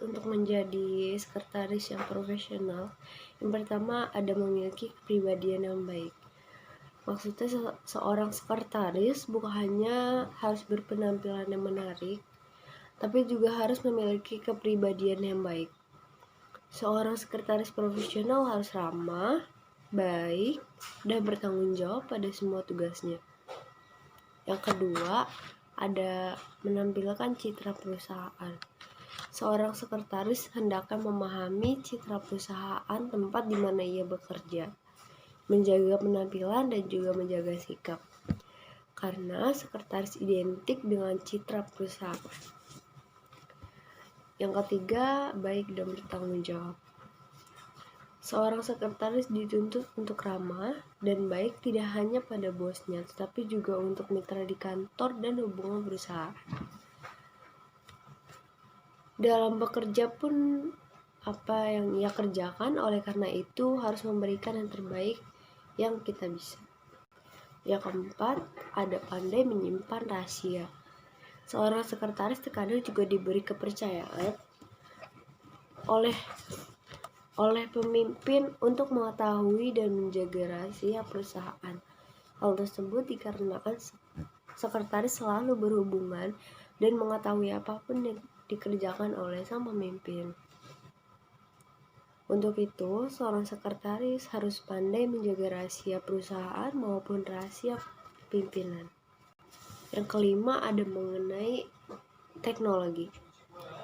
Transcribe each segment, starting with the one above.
untuk menjadi sekretaris yang profesional, yang pertama ada memiliki kepribadian yang baik. Maksudnya seorang sekretaris bukan hanya harus berpenampilan yang menarik, tapi juga harus memiliki kepribadian yang baik. Seorang sekretaris profesional harus ramah, baik, dan bertanggung jawab pada semua tugasnya. Yang kedua, ada menampilkan citra perusahaan. Seorang sekretaris hendaknya memahami citra perusahaan tempat di mana ia bekerja, menjaga penampilan dan juga menjaga sikap. Karena sekretaris identik dengan citra perusahaan. Yang ketiga, baik dan bertanggung jawab. Seorang sekretaris dituntut untuk ramah dan baik tidak hanya pada bosnya, tetapi juga untuk mitra di kantor dan hubungan perusahaan. Dalam bekerja pun apa yang ia kerjakan, oleh karena itu harus memberikan yang terbaik yang kita bisa. Yang keempat, ada pandai menyimpan rahasia. Seorang sekretaris terkadang juga diberi kepercayaan oleh pemimpin untuk mengetahui dan menjaga rahasia perusahaan. Hal tersebut dikarenakan sekretaris selalu berhubungan dan mengetahui apapun yang dikerjakan oleh sang pemimpin. Untuk itu, seorang sekretaris harus pandai menjaga rahasia perusahaan maupun rahasia pimpinan. Yang kelima, ada mengenai teknologi.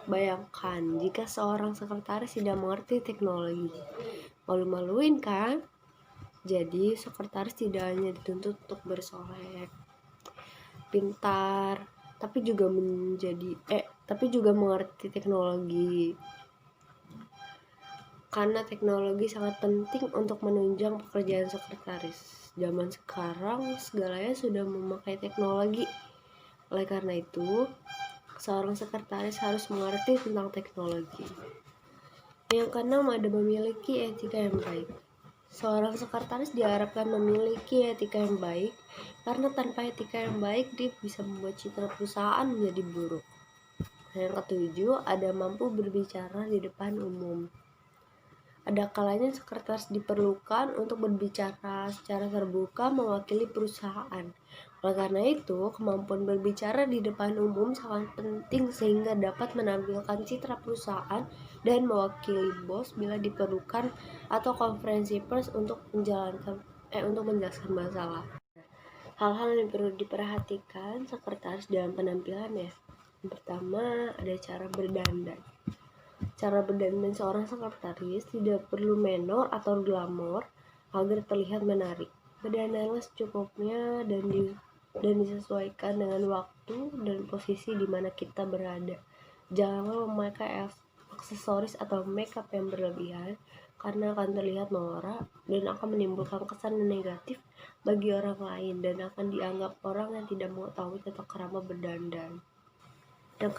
Bayangkan jika seorang sekretaris tidak mengerti teknologi. Malu-maluin kan? Jadi, sekretaris tidak hanya dituntut untuk bersolek, pintar, tapi juga mengerti teknologi. Karena teknologi sangat penting untuk menunjang pekerjaan sekretaris. Zaman sekarang segalanya sudah memakai teknologi. Oleh karena itu, seorang sekretaris harus mengerti tentang teknologi. Yang keenam, ada memiliki etika yang baik. Seorang sekretaris diharapkan memiliki etika yang baik, karena tanpa etika yang baik dia bisa membuat citra perusahaan menjadi buruk. Yang ketujuh, ada mampu berbicara di depan umum. Ada kalanya sekretaris diperlukan untuk berbicara secara terbuka mewakili perusahaan. Oleh karena itu, kemampuan berbicara di depan umum sangat penting sehingga dapat menampilkan citra perusahaan dan mewakili bos bila diperlukan atau konferensi pers untuk menjelaskan masalah. Hal-hal yang perlu diperhatikan sekretaris dalam penampilannya. Yang pertama, ada cara berdandan. Cara berdandan seorang sekretaris tidak perlu menor atau glamor agar terlihat menarik. Berdandanlah secukupnya dan disesuaikan dengan waktu dan posisi di mana kita berada. Janganlah memakai aksesoris atau makeup yang berlebihan karena akan terlihat norak dan akan menimbulkan kesan negatif bagi orang lain dan akan dianggap orang yang tidak mengetahui tata krama berdandan. Yang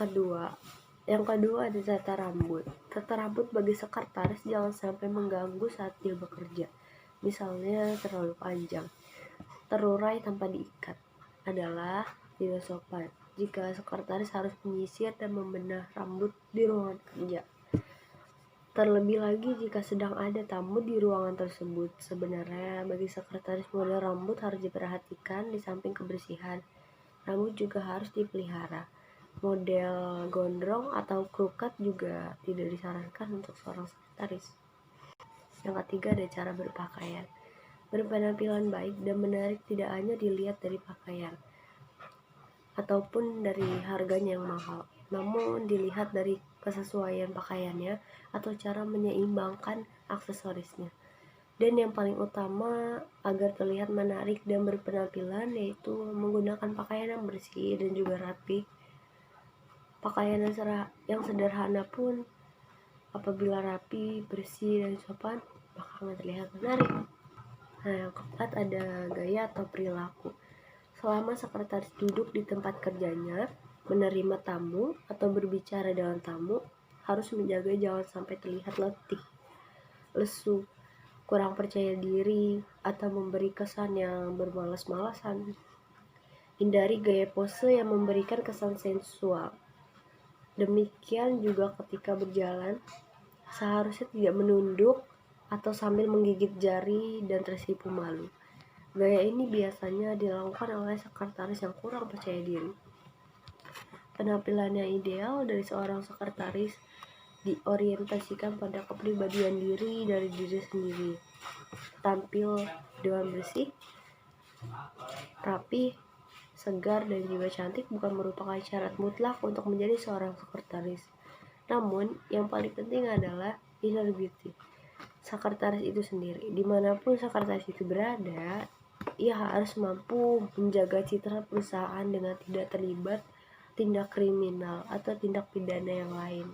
kedua ada tata rambut. Tata rambut bagi sekretaris jangan sampai mengganggu saat dia bekerja. Misalnya terlalu panjang, terurai tanpa diikat adalah tidak sopan. Jika sekretaris harus menyisir dan membenah rambut di ruangan kerja. Terlebih lagi jika sedang ada tamu di ruangan tersebut. Sebenarnya bagi sekretaris model rambut harus diperhatikan di samping kebersihan. Rambut juga harus dipelihara. Model gondrong atau krukat juga tidak disarankan untuk seorang sekretaris. Yang ketiga ada cara berpakaian. Berpenampilan baik dan menarik tidak hanya dilihat dari pakaian ataupun dari harganya yang mahal, namun dilihat dari kesesuaian pakaiannya atau cara menyeimbangkan aksesorisnya. Dan yang paling utama agar terlihat menarik dan berpenampilan yaitu menggunakan pakaian yang bersih dan juga rapi. Pakaian yang sederhana pun apabila rapi, bersih, dan sopan bakal terlihat menarik. Nah, yang keempat ada gaya atau perilaku. Selama sekretaris duduk di tempat kerjanya, menerima tamu atau berbicara dengan tamu, harus menjaga jangan sampai terlihat letih, lesu, kurang percaya diri, atau memberi kesan yang bermalas-malasan. Hindari gaya pose yang memberikan kesan sensual. Demikian juga ketika berjalan, seharusnya tidak menunduk atau sambil menggigit jari dan tersipu malu. Gaya ini biasanya dilakukan oleh sekretaris yang kurang percaya diri. Penampilan yang ideal dari seorang sekretaris diorientasikan pada kepribadian diri dari diri sendiri. Tampil dengan bersih, rapi, segar, dan juga cantik bukan merupakan syarat mutlak untuk menjadi seorang sekretaris. Namun, yang paling penting adalah inner beauty sekretaris itu sendiri. Dimanapun sekretaris itu berada, ia harus mampu menjaga citra perusahaan dengan tidak terlibat tindak kriminal atau tindak pidana yang lain.